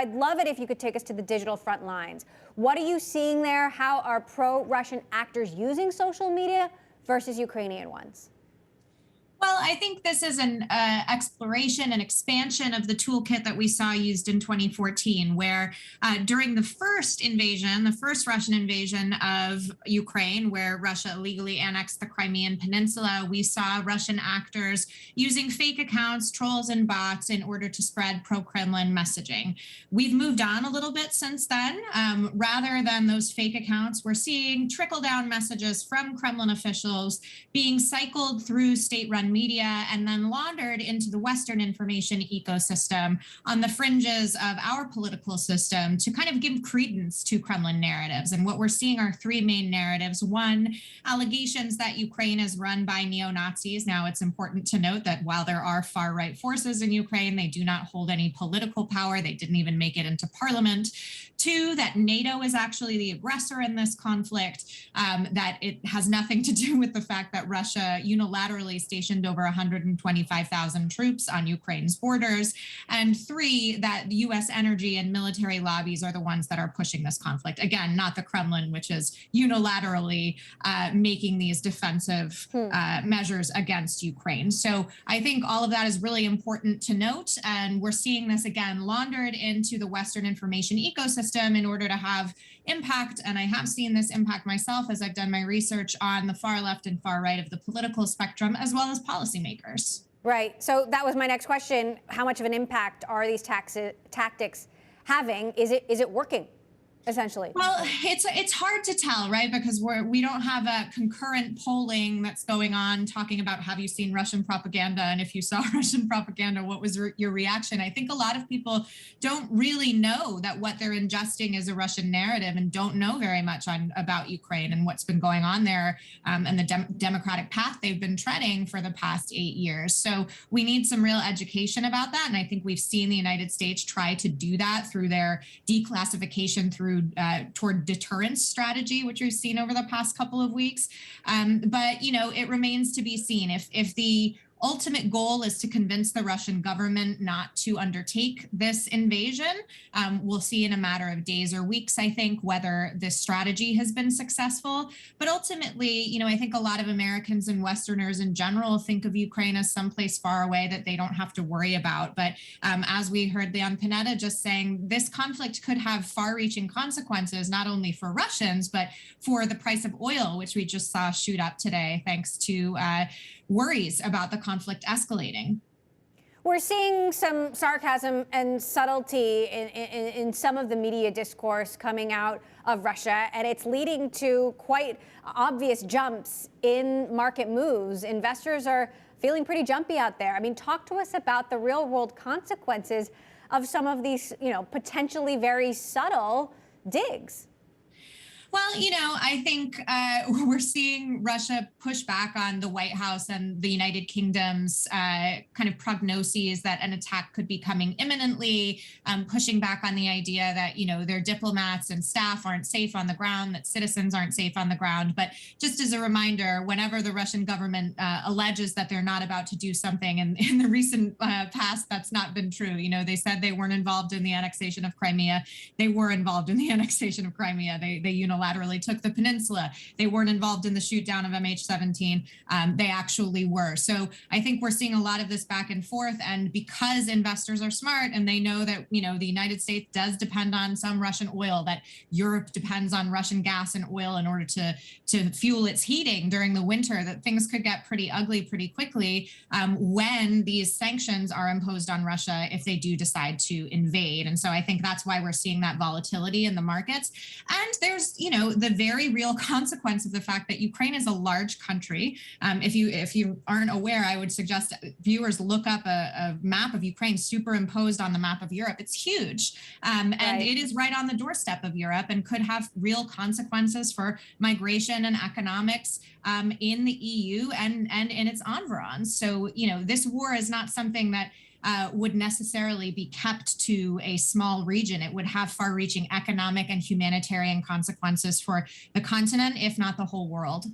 I'd love it if you could take us to the digital front lines. What are you seeing there? How are pro-Russian actors using social media versus Ukrainian ones? Well, I think this is an exploration and expansion of the toolkit that we saw used in 2014, where during the first invasion, the first Russian invasion of Ukraine, where Russia illegally annexed the Crimean Peninsula, we saw Russian actors using fake accounts, trolls and bots in order to spread pro-Kremlin messaging. We've moved on a little bit since then. Rather than those fake accounts, we're seeing trickle-down messages from Kremlin officials being cycled through state-run media and then laundered into the Western information ecosystem on the fringes of our political system to kind of give credence to Kremlin narratives. And what we're seeing are three main narratives. One, allegations that Ukraine is run by neo-Nazis. Now, it's important to note that while there are far-right forces in Ukraine, they do not hold any political power. They didn't even make it into parliament. Two, that NATO is actually the aggressor in this conflict, that it has nothing to do with the fact that Russia unilaterally stationed over 125,000 troops on Ukraine's borders. And three, that U.S. energy and military lobbies are the ones that are pushing this conflict. Again, not the Kremlin, which is unilaterally making these defensive measures against Ukraine. So I think all of that is really important to note. And we're seeing this, again, laundered into the Western information ecosystem in order to have impact. And I have seen this impact myself as I've done my research on the far left and far right of the political spectrum, as well as policymakers. Right. So that was my next question. How much of an impact are these tactics having? Is it working? Essentially. Well, it's hard to tell, right? Because we don't have a concurrent polling that's going on talking about, have you seen Russian propaganda? And if you saw Russian propaganda, what was your reaction? I think a lot of people don't really know that what they're ingesting is a Russian narrative and don't know very much about Ukraine and what's been going on there and the democratic path they've been treading for the past 8 years. So we need some real education about that. And I think we've seen the United States try to do that through their declassification toward deterrence strategy, which we've seen over the past couple of weeks. But, you know, it remains to be seen if the ultimate goal is to convince the Russian government not to undertake this invasion. We'll see in a matter of days or weeks, I think, whether this strategy has been successful. But ultimately, you know, I think a lot of Americans and Westerners in general think of Ukraine as someplace far away that they don't have to worry about. But as we heard Leon Panetta just saying, this conflict could have far-reaching consequences, not only for Russians, but for the price of oil, which we just saw shoot up today, thanks to worries about the conflict escalating. We're seeing some sarcasm and subtlety in some of the media discourse coming out of Russia, and it's leading to quite obvious jumps in market moves. Investors are feeling pretty jumpy out there. I mean, talk to us about the real-world consequences of some of these, you know, potentially very subtle digs. Well, you know, I think we're seeing Russia push back on the White House and the United Kingdom's kind of prognoses that an attack could be coming imminently, pushing back on the idea that, you know, their diplomats and staff aren't safe on the ground, that citizens aren't safe on the ground. But just as a reminder, whenever the Russian government alleges that they're not about to do something, and in the recent past, that's not been true. You know, they said they weren't involved in the annexation of Crimea. They were involved in the annexation of Crimea. They unilaterally took the peninsula. They weren't involved in the shoot down of MH17. They actually were. So I think we're seeing a lot of this back and forth. And because investors are smart and they know that, you know, the United States does depend on some Russian oil, that Europe depends on Russian gas and oil in order to fuel its heating during the winter, that things could get pretty ugly pretty quickly when these sanctions are imposed on Russia if they do decide to invade. And so I think that's why we're seeing that volatility in the markets. And there's, you know, the very real consequence of the fact that Ukraine is a large country. If you aren't aware, I would suggest viewers look up a map of Ukraine superimposed on the map of Europe. It's huge. And it is right on the doorstep of Europe and could have real consequences for migration and economics in the EU and in its environs. So, you know, this war is not something that would necessarily be kept to a small region. It would have far-reaching economic and humanitarian consequences for the continent, if not the whole world.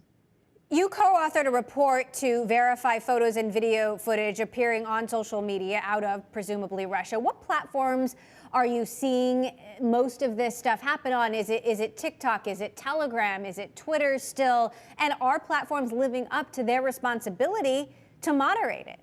You co-authored a report to verify photos and video footage appearing on social media out of presumably Russia. What platforms are you seeing most of this stuff happen on? Is it TikTok? Is it Telegram? Is it Twitter still? And are platforms living up to their responsibility to moderate it?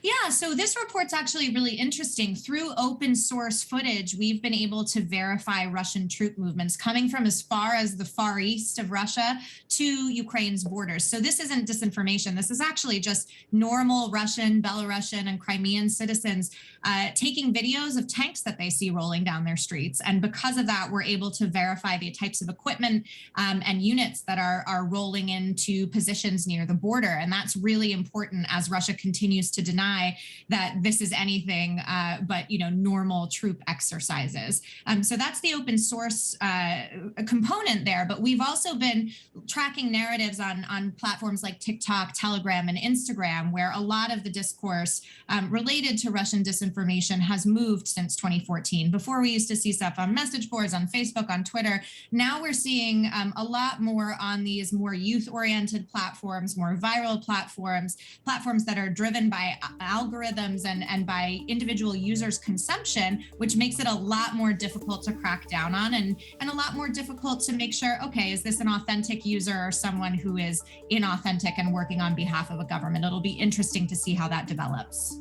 Yeah, so this report's actually really interesting. Through open source footage, we've been able to verify Russian troop movements coming from as far as the far east of Russia to Ukraine's borders. So this isn't disinformation. This is actually just normal Russian, Belarusian, and Crimean citizens taking videos of tanks that they see rolling down their streets. And because of that, we're able to verify the types of equipment and units that are rolling into positions near the border. And that's really important as Russia continues to deny that this is anything but normal troop exercises. So that's the open source component there. But we've also been tracking narratives on platforms like TikTok, Telegram, and Instagram, where a lot of the discourse related to Russian disinformation has moved since 2014. Before, we used to see stuff on message boards, on Facebook, on Twitter. Now we're seeing a lot more on these more youth-oriented platforms, more viral platforms that are driven by algorithms and by individual users' consumption, which makes it a lot more difficult to crack down on and a lot more difficult to make sure, okay, is this an authentic user or someone who is inauthentic and working on behalf of a government? It'll be interesting to see how that develops.